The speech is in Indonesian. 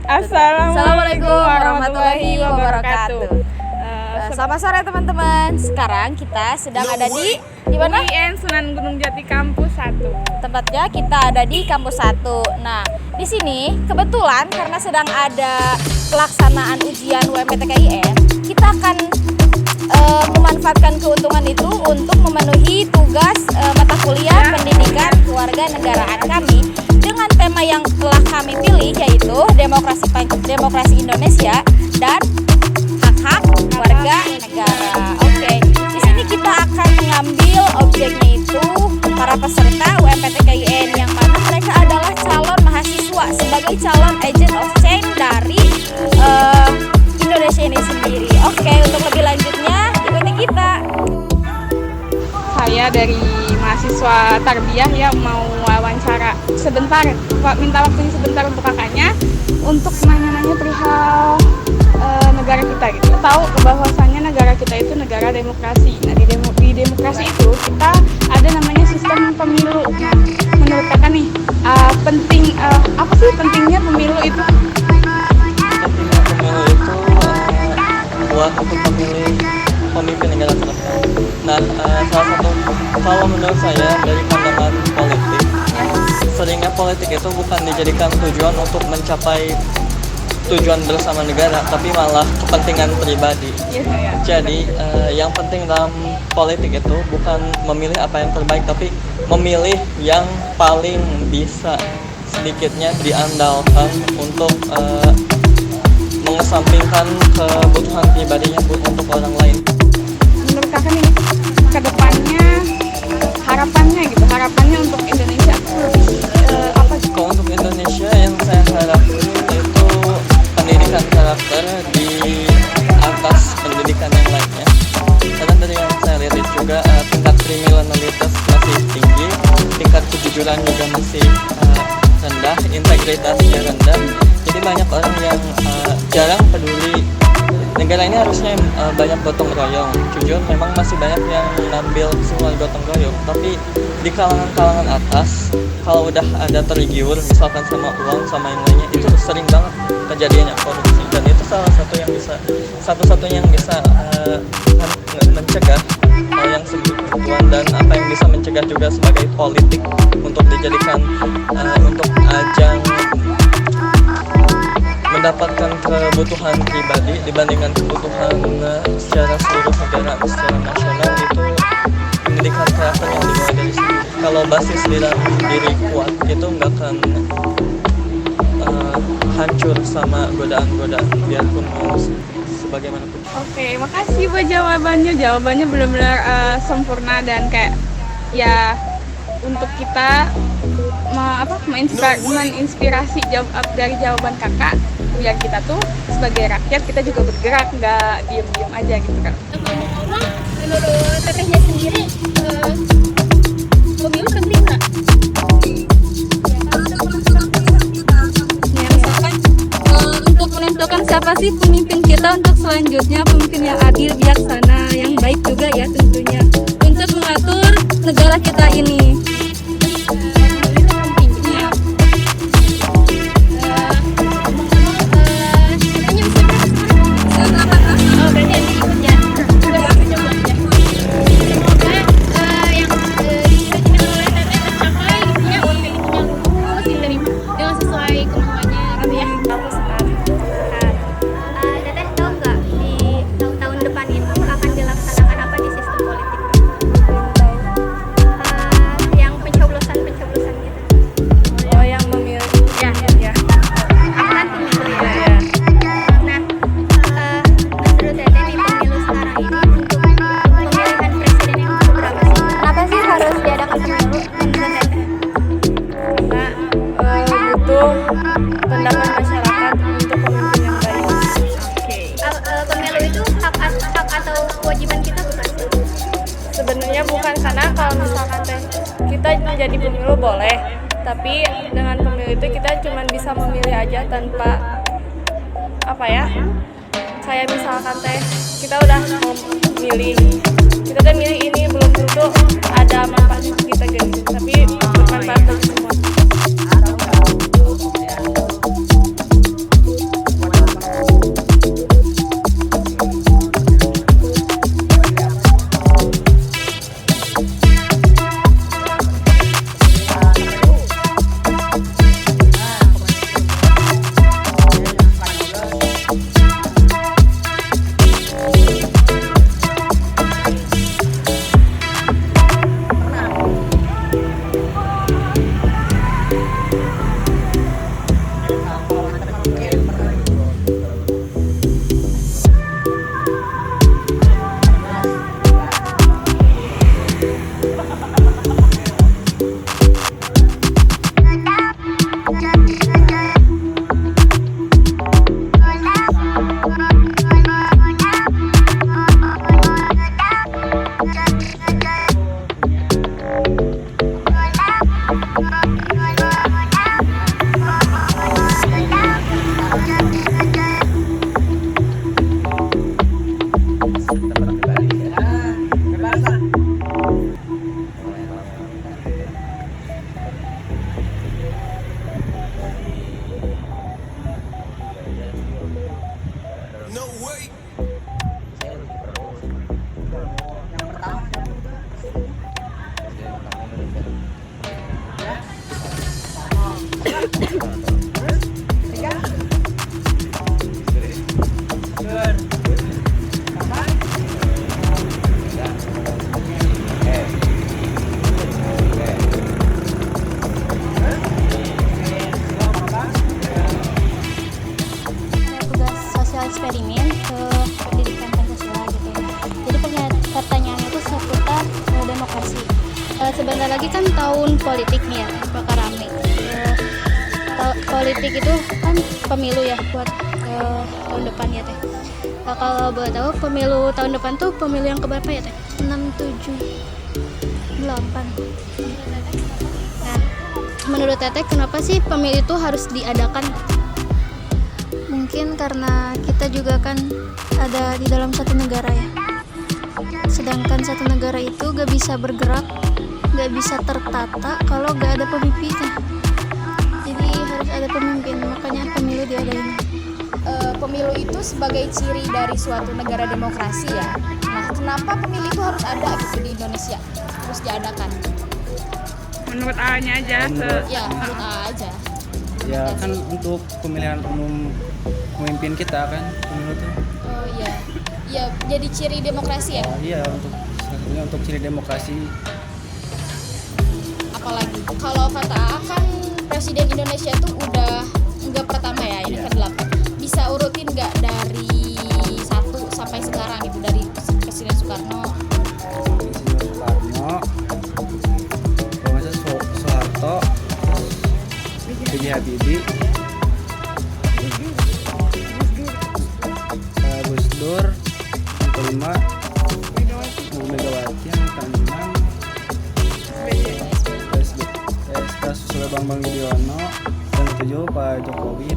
Assalamualaikum warahmatullahi wabarakatuh. Selamat sore teman-teman. Sekarang kita sedang ada di mana? UIN Sunan Gunung Jati Kampus 1. Tempatnya kita ada di Kampus 1. Nah, di sini kebetulan karena sedang ada pelaksanaan ujian UMPTK-IN, kita akan memanfaatkan keuntungan itu untuk memenuhi tugas mata kuliah pendidikan keluarga negaraan kami dengan tema yang telah kami pilih, yaitu demokrasi Indonesia dan hak-hak warga negara. Oke, di sini kita akan mengambil objeknya itu para peserta UMPTK-IN yang mana mereka adalah calon mahasiswa sebagai calon agent of change dari Indonesia ini sendiri. Oke, untuk lebih lanjutnya ikuti kita. Saya dari mahasiswa Tarbiyah ya, mau wawancara sebentar, minta waktunya sebentar untuk kakaknya untuk nanya-nanya perihal negara kita gitu. Kita tahu bahwasannya negara kita itu negara demokrasi. Nah, di demokrasi itu kita ada namanya sistem pemilu. Nah, menurut kakak nih apa sih pentingnya pemilu itu? Pentingnya pemilu itu buat untuk memilih pemimpin negara ke depan. Nah, salah satu, kalau menurut saya dari pandangan politik, seringnya politik itu bukan dijadikan tujuan untuk mencapai tujuan bersama negara, tapi malah kepentingan pribadi. Jadi yang penting dalam politik itu bukan memilih apa yang terbaik, tapi memilih yang paling bisa sedikitnya diandalkan untuk mengesampingkan kebutuhan pribadinya untuk orang lain. Menurut kakak nih, ke depannya harapannya untuk Indonesia apa? Kalau untuk Indonesia yang saya harapkan itu pendidikan karakter di atas pendidikan yang lainnya. Karena dari yang saya lihat juga tingkat kriminalitas masih tinggi, tingkat kejujuran juga masih rendah, integritasnya rendah. Jadi banyak orang yang jarang peduli. Negara ini harusnya banyak gotong royong. Jujur memang masih banyak yang ngambil kesimpulan gotong royong. Tapi di kalangan atas, kalau udah ada tergiur misalkan sama uang sama yang lainnya, itu sering banget kejadiannya korupsi. Dan itu salah satu yang bisa satu-satunya yang bisa mencegah hal yang sebegituan, dan apa yang bisa mencegah juga sebagai politik untuk dijadikan untuk ajang mendapatkan kebutuhan pribadi dibandingkan kebutuhan secara seluruh negara, secara nasional. Itu pendidikan karakter yang dimulai dari sini. Kalau basis di dalam diri kuat itu nggak akan hancur sama godaan-godaan biarpun sebagaimanapun. Oke, makasih buat jawabannya benar-benar sempurna dan kayak ya untuk kita menginspirasi dari jawaban kakak, biar kita tuh sebagai rakyat kita juga bergerak, nggak diem-diem aja gitu kan. Ngomong-ngomong, menurut tetehnya sendiri pemilu penting nggak? Ya, misalkan untuk menentukan siapa sih pemimpin kita untuk selanjutnya, pemimpin yang adil, bijaksana, yang baik juga ya tentunya untuk mengatur negara kita ini. Teteh tahu nggak di tahun depan itu akan dilaksanakan apa di sistem politik? Yang pencoblosan gitu. Oh, yang memilih. Ya. Akan pemilu ya. Nah, menurut teteh di pemilu sekarang ini untuk pemilihan presiden yang berapa sih? Kenapa sih harus diadakan pemilu menurut teteh? Karena butuh pendapat masyarakat untuk pemimpin yang baik. Pemilu itu hak atau kewajiban kita bukan sih? Sebenarnya bukan, karena kalau misalkan kita jadi pemilu boleh, tapi dengan pemilu itu kita cuma bisa memilih aja tanpa kayak misalkan kita udah mau milih, kita milih ini belum tentu ada manfaat kita gitu, tapi bermanfaat bagi semua. tugas sosial eksperimen ke pendidikan Pancasila gitu ya. Jadi pertanyaannya itu seputar demokrasi. Sebentar lagi kan tahun politik nih ya, bakal rame. Politik itu kan pemilu ya buat tahun depan ya teh. Kalau boleh tahu pemilu tahun depan tuh pemilu yang keberapa ya teh? 6, 7, 8. Nah, menurut Teteh kenapa sih pemilu itu harus diadakan? Mungkin karena kita juga kan ada di dalam satu negara ya. Sedangkan satu negara itu gak bisa bergerak, gak bisa tertata kalau gak ada pemimpinnya. Jadi harus ada pemimpin, makanya pemilu diadain. Pemilu itu sebagai ciri dari suatu negara demokrasi ya. Nah, kenapa pemilu itu harus ada gitu di Indonesia? Terus diadakan? Menurut A-nya aja. Ya, menurut A aja. Ya kan untuk pemilihan umum pemimpin kita kan pemilu tuh. Oh iya. Ya, jadi ciri demokrasi ya. Iya untuk satunya untuk ciri demokrasi. Apalagi kalau kata A kan Presiden Indonesia tuh udah enggak pertama ya, ini ke-8. Bisa urutin nggak dari 1 sampai sekarang gitu, dari Presiden Soekarno? Insinyur Soekarno, Profesor Soeharto, B.J. Habibie, Gus Dur, yang kelima, Bu Megawati, yang keenam, SK Susilo Bambang Yudhoyono, yang ketujuh Pak Jokowi.